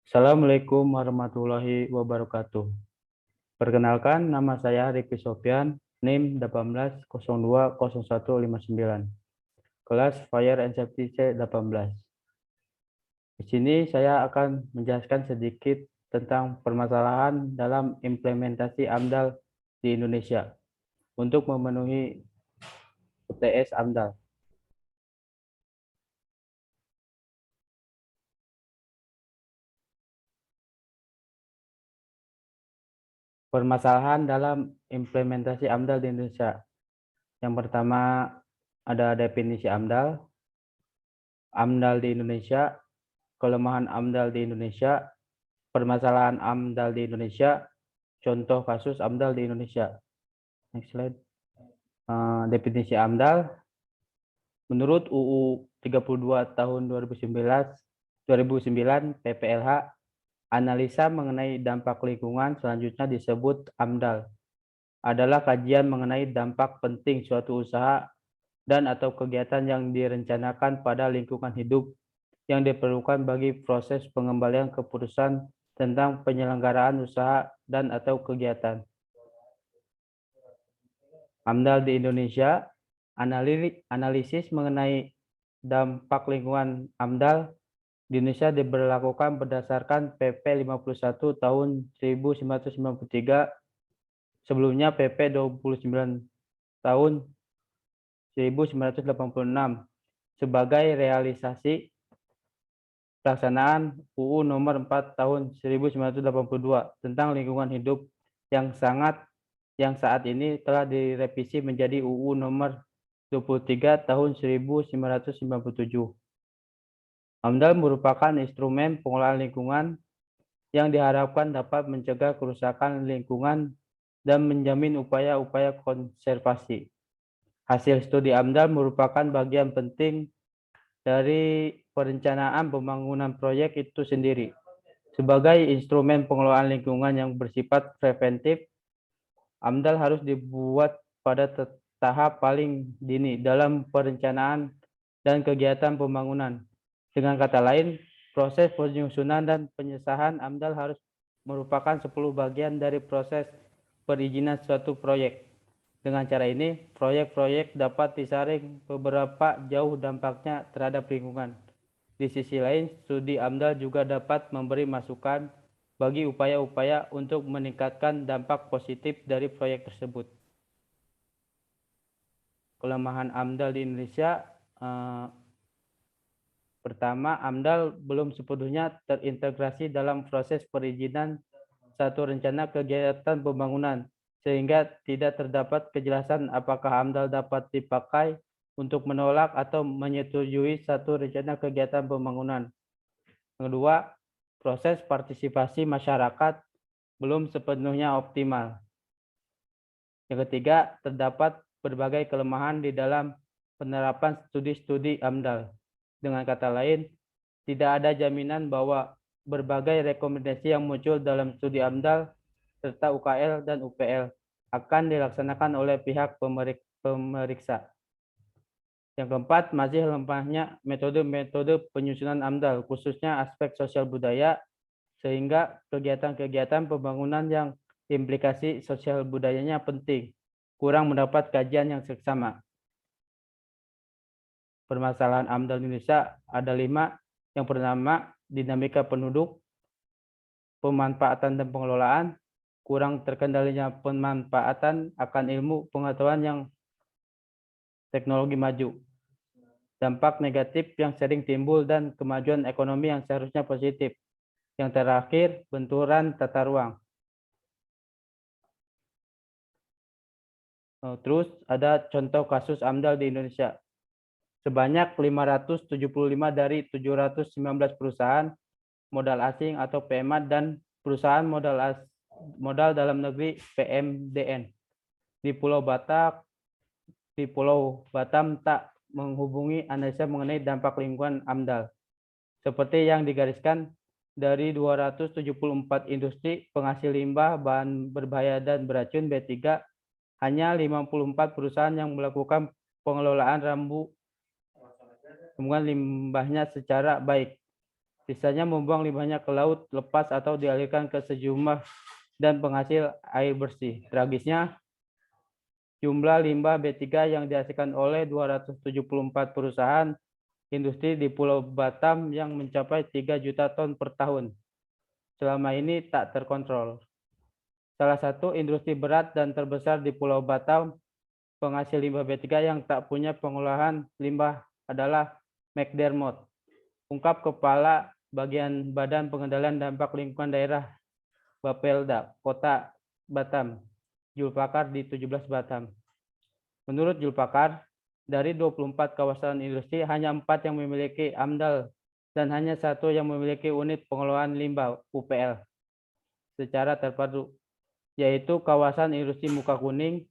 Assalamualaikum warahmatullahi wabarakatuh. Perkenalkan, nama saya Riki Sofyan, NIM 18020159, kelas Fire and Safety C18. Di sini saya akan menjelaskan sedikit tentang permasalahan dalam implementasi AMDAL di Indonesia untuk memenuhi UTS AMDAL. Permasalahan dalam implementasi AMDAL di Indonesia. Yang pertama ada definisi AMDAL, AMDAL di Indonesia, kelemahan AMDAL di Indonesia, permasalahan AMDAL di Indonesia, contoh kasus AMDAL di Indonesia. Next slide. Definisi AMDAL. Menurut UU 32 tahun 2009 PPLH, analisa mengenai dampak lingkungan selanjutnya disebut AMDAL. Adalah kajian mengenai dampak penting suatu usaha dan atau kegiatan yang direncanakan pada lingkungan hidup yang diperlukan bagi proses pengembalian keputusan tentang penyelenggaraan usaha dan atau kegiatan. AMDAL di Indonesia, analisis mengenai dampak lingkungan AMDAL di Indonesia diberlakukan berdasarkan PP 51 tahun 1993, sebelumnya PP 29 tahun 1986 sebagai realisasi pelaksanaan UU nomor 4 tahun 1982 tentang lingkungan hidup yang saat ini telah direvisi menjadi UU nomor 23 tahun 1997. AMDAL merupakan instrumen pengelolaan lingkungan yang diharapkan dapat mencegah kerusakan lingkungan dan menjamin upaya-upaya konservasi. Hasil studi AMDAL merupakan bagian penting dari perencanaan pembangunan proyek itu sendiri. Sebagai instrumen pengelolaan lingkungan yang bersifat preventif, AMDAL harus dibuat pada tahap paling dini dalam perencanaan dan kegiatan pembangunan. Dengan kata lain, proses penyusunan dan pengesahan AMDAL harus merupakan 10 bagian dari proses perizinan suatu proyek. Dengan cara ini, proyek-proyek dapat disaring beberapa jauh dampaknya terhadap lingkungan. Di sisi lain, studi AMDAL juga dapat memberi masukan bagi upaya-upaya untuk meningkatkan dampak positif dari proyek tersebut. Kelemahan AMDAL di Indonesia, pertama, AMDAL belum sepenuhnya terintegrasi dalam proses perizinan satu rencana kegiatan pembangunan, sehingga tidak terdapat kejelasan apakah AMDAL dapat dipakai untuk menolak atau menyetujui satu rencana kegiatan pembangunan. Kedua, proses partisipasi masyarakat belum sepenuhnya optimal. Yang ketiga, terdapat berbagai kelemahan di dalam penerapan studi-studi AMDAL. Dengan kata lain, tidak ada jaminan bahwa berbagai rekomendasi yang muncul dalam studi AMDAL serta UKL dan UPL akan dilaksanakan oleh pihak pemeriksa. Yang keempat, masih lemahnya metode-metode penyusunan AMDAL, khususnya aspek sosial budaya, sehingga kegiatan-kegiatan pembangunan yang implikasi sosial budayanya penting, kurang mendapat kajian yang seksama. Permasalahan AMDAL di Indonesia ada 5. Yang pertama, dinamika penduduk, pemanfaatan dan pengelolaan, kurang terkendalinya pemanfaatan akan ilmu pengetahuan yang teknologi maju, dampak negatif yang sering timbul dan kemajuan ekonomi yang seharusnya positif. Yang terakhir, benturan tata ruang. Terus ada contoh kasus AMDAL di Indonesia. Sebanyak 575 dari 719 perusahaan modal asing atau PMA dan perusahaan modal dalam negeri PMDN di Pulau Batam tak menghubungi analisa mengenai dampak lingkungan AMDAL. Seperti yang digariskan, dari 274 industri penghasil limbah, bahan berbahaya dan beracun B3, hanya 54 perusahaan yang melakukan pengelolaan rambu membuang limbahnya secara baik. Sisanya membuang limbahnya ke laut lepas atau dialirkan ke sejumlah dan penghasil air bersih. Tragisnya, jumlah limbah B3 yang dihasilkan oleh 274 perusahaan industri di Pulau Batam yang mencapai 3 juta ton per tahun. Selama ini tak terkontrol. Salah satu industri berat dan terbesar di Pulau Batam penghasil limbah B3 yang tak punya pengolahan limbah adalah McDermott, ungkap Kepala Bagian Badan Pengendalian Dampak Lingkungan Daerah Bapelda, Kota Batam, Julpakar di 17 Batam. Menurut Julpakar, dari 24 kawasan industri, hanya 4 yang memiliki AMDAL dan hanya 1 yang memiliki unit pengelolaan limbah UPL secara terpadu, yaitu kawasan industri Muka Kuning,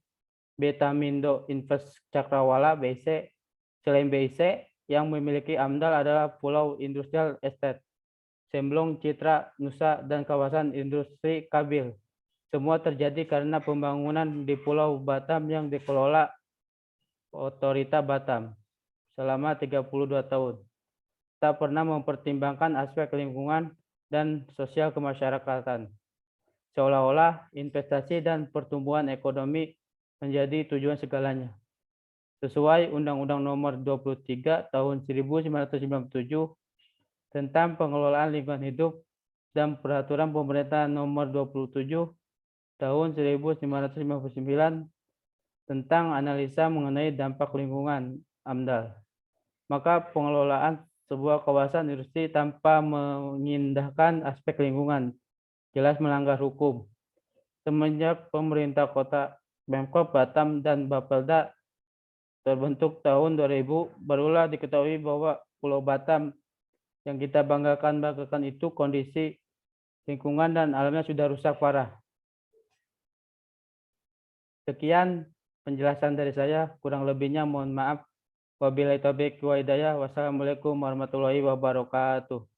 Betamindo Invest Cakrawala (BIC). Selain BIC, yang memiliki AMDAL adalah Pulau Industrial Estate, Semblong, Citra, Nusa, dan kawasan industri Kabil. Semua terjadi karena pembangunan di Pulau Batam yang dikelola Otorita Batam selama 32 tahun. Tak pernah mempertimbangkan aspek lingkungan dan sosial kemasyarakatan. Seolah-olah investasi dan pertumbuhan ekonomi menjadi tujuan segalanya. Sesuai Undang-Undang Nomor 23 Tahun 1997 tentang pengelolaan lingkungan hidup dan Peraturan Pemerintah Nomor 27 Tahun 1959 tentang analisa mengenai dampak lingkungan AMDAL. Maka pengelolaan sebuah kawasan industri tanpa mengindahkan aspek lingkungan jelas melanggar hukum. Semenjak pemerintah kota Pemkab Batam dan Bapelda terbentuk tahun 2000, barulah diketahui bahwa Pulau Batam yang kita banggakan itu kondisi lingkungan dan alamnya sudah rusak parah. Sekian penjelasan dari saya, kurang lebihnya mohon maaf. Wabillahi taufiq wa hidayah. Wassalamualaikum warahmatullahi wabarakatuh.